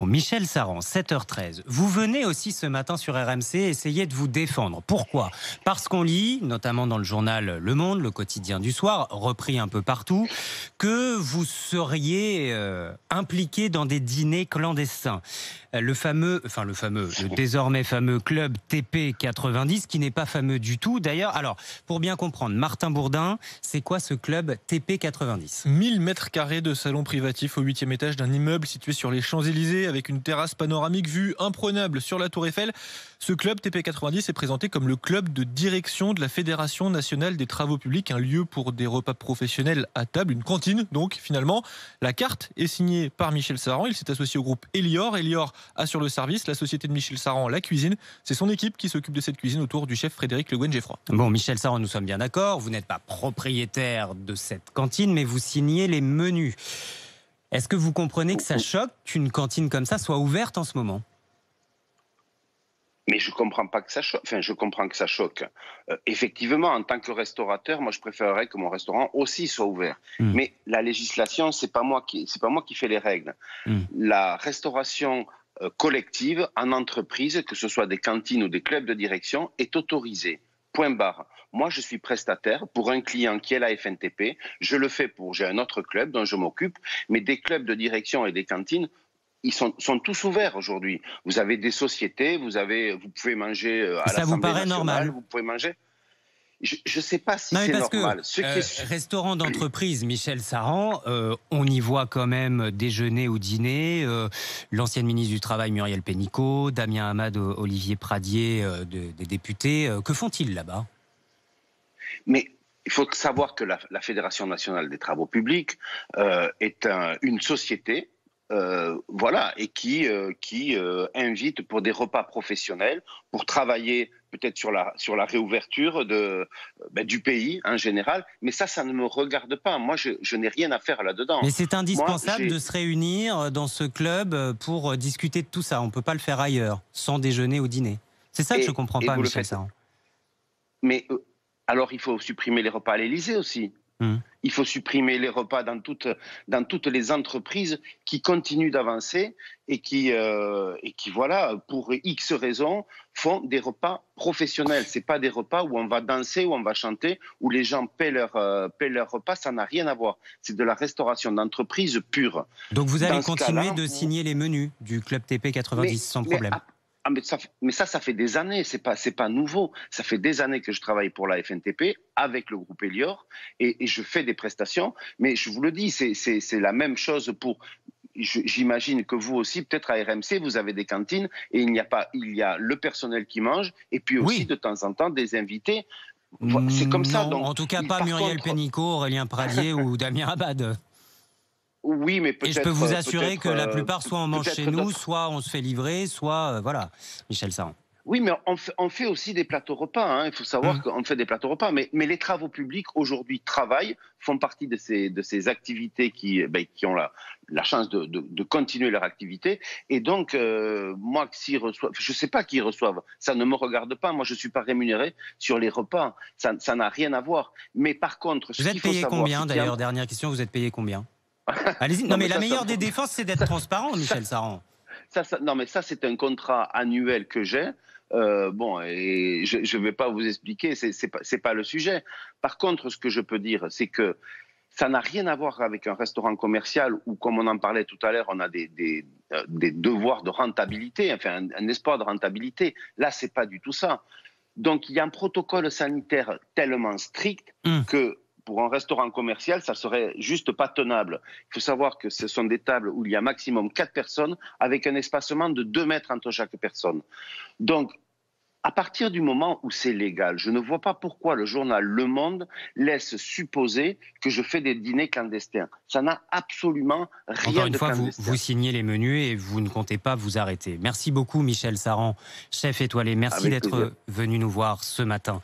Michel Saran, 7h13. Vous venez aussi ce matin sur RMC essayer de vous défendre. Pourquoi ? Parce qu'on lit, notamment dans le journal Le Monde, le quotidien du soir, repris un peu partout, que vous seriez impliqué dans des dîners clandestins. Le désormais fameux club TP90, qui n'est pas fameux du tout d'ailleurs. Alors, pour bien comprendre, Martin Bourdin, c'est quoi ce club TP90 ? 1000 mètres carrés de salon privatif au 8e étage d'un immeuble situé sur les Champs-Élysées avec une terrasse panoramique vue imprenable sur la Tour Eiffel. Ce club TP90 est présenté comme le club de direction de la Fédération nationale des travaux publics, un lieu pour des repas professionnels à table, une cantine donc finalement. La carte est signée par Michel Saran, il s'est associé au groupe Elior. Elior assure le service, la société de Michel Saran la cuisine. C'est son équipe qui s'occupe de cette cuisine autour du chef Frédéric Le Guen-Geffroy. Bon, Michel Saran, nous sommes bien d'accord, vous n'êtes pas propriétaire de cette cantine, mais vous signez les menus. Est-ce que vous comprenez que ça choque qu'une cantine comme ça soit ouverte en ce moment ? Mais je comprends pas que ça choque. Enfin, je comprends que ça choque. Effectivement, en tant que restaurateur, moi, je préférerais que mon restaurant aussi soit ouvert. Mais la législation, c'est pas moi qui fais les règles. La restauration collective en entreprise, que ce soit des cantines ou des clubs de direction, est autorisée. Point barre. Moi, je suis prestataire pour un client qui est la FNTP. J'ai un autre club dont je m'occupe, mais des clubs de direction et des cantines, ils sont tous ouverts aujourd'hui. Vous avez des sociétés, vous pouvez manger à l'Assemblée nationale. Ça vous paraît normal ? Vous pouvez manger. Je ne sais pas si c'est normal. Restaurant d'entreprise, Michel Saran, on y voit quand même déjeuner ou dîner l'ancienne ministre du Travail Muriel Pénicaud, Damien Hamad, Olivier Pradier, des députés. Que font-ils là-bas ? Mais il faut savoir que la Fédération nationale des travaux publics est une société et qui invite pour des repas professionnels, pour travailler peut-être sur la réouverture du pays en général. Mais ça ne me regarde pas. Moi, je n'ai rien à faire là-dedans. Mais c'est indispensable de se réunir dans ce club pour discuter de tout ça. On ne peut pas le faire ailleurs, sans déjeuner ou dîner. C'est ça que je ne comprends pas, Michel Saran. Mais alors, il faut supprimer les repas à l'Élysée aussi. Il faut supprimer les repas dans toutes les entreprises qui continuent d'avancer et qui voilà, pour X raisons, font des repas professionnels. C'est pas des repas où on va danser, où on va chanter, où les gens paient leur repas. Ça n'a rien à voir. C'est de la restauration d'entreprise pure. Donc vous allez continuer de signer les menus du club TP90 sans problème. Mais ça fait des années, c'est pas nouveau. Ça fait des années que je travaille pour la FNTP avec le groupe Elior et je fais des prestations. Mais je vous le dis, c'est la même chose pour. J'imagine que vous aussi, peut-être à RMC, vous avez des cantines et il y a le personnel qui mange et puis aussi de temps en temps des invités. C'est comme ça. Donc, en tout cas, pas Muriel Pénicaud, Aurélien Pradier ou Damien Hamad. Oui, mais peut-être. Et je peux vous assurer que la plupart, soit on mange chez nous, soit on se fait livrer, soit voilà. Michel Saran. Oui, mais on fait aussi des plateaux repas. Il faut savoir qu'on fait des plateaux repas. Mais les travaux publics aujourd'hui font partie de ces activités qui ont la chance de continuer leur activité. Et donc, moi, s'ils reçoivent, je ne sais pas qui ils reçoivent. Ça ne me regarde pas. Moi, je ne suis pas rémunéré sur les repas. Ça n'a rien à voir. Mais par contre, vous êtes payé combien d'ailleurs ? Dernière question, vous êêtes payé combien ? Allez-y. Non, mais la meilleure des défenses, c'est d'être transparent, Michel Saran. Non, mais ça, c'est un contrat annuel que j'ai. Et je ne vais pas vous expliquer, c'est pas le sujet. Par contre, ce que je peux dire, c'est que ça n'a rien à voir avec un restaurant commercial où, comme on en parlait tout à l'heure, on a des devoirs de rentabilité, enfin un espoir de rentabilité. Là, c'est pas du tout ça. Donc, il y a un protocole sanitaire tellement strict que pour un restaurant commercial, ça serait juste pas tenable. Il faut savoir que ce sont des tables où il y a maximum 4 personnes avec un espacement de 2 mètres entre chaque personne. Donc, à partir du moment où c'est légal, je ne vois pas pourquoi le journal Le Monde laisse supposer que je fais des dîners clandestins. Ça n'a absolument rien de clandestin. Encore une fois, vous signez les menus et vous ne comptez pas vous arrêter. Merci beaucoup, Michel Saran, chef étoilé. Merci d'être venu nous voir ce matin.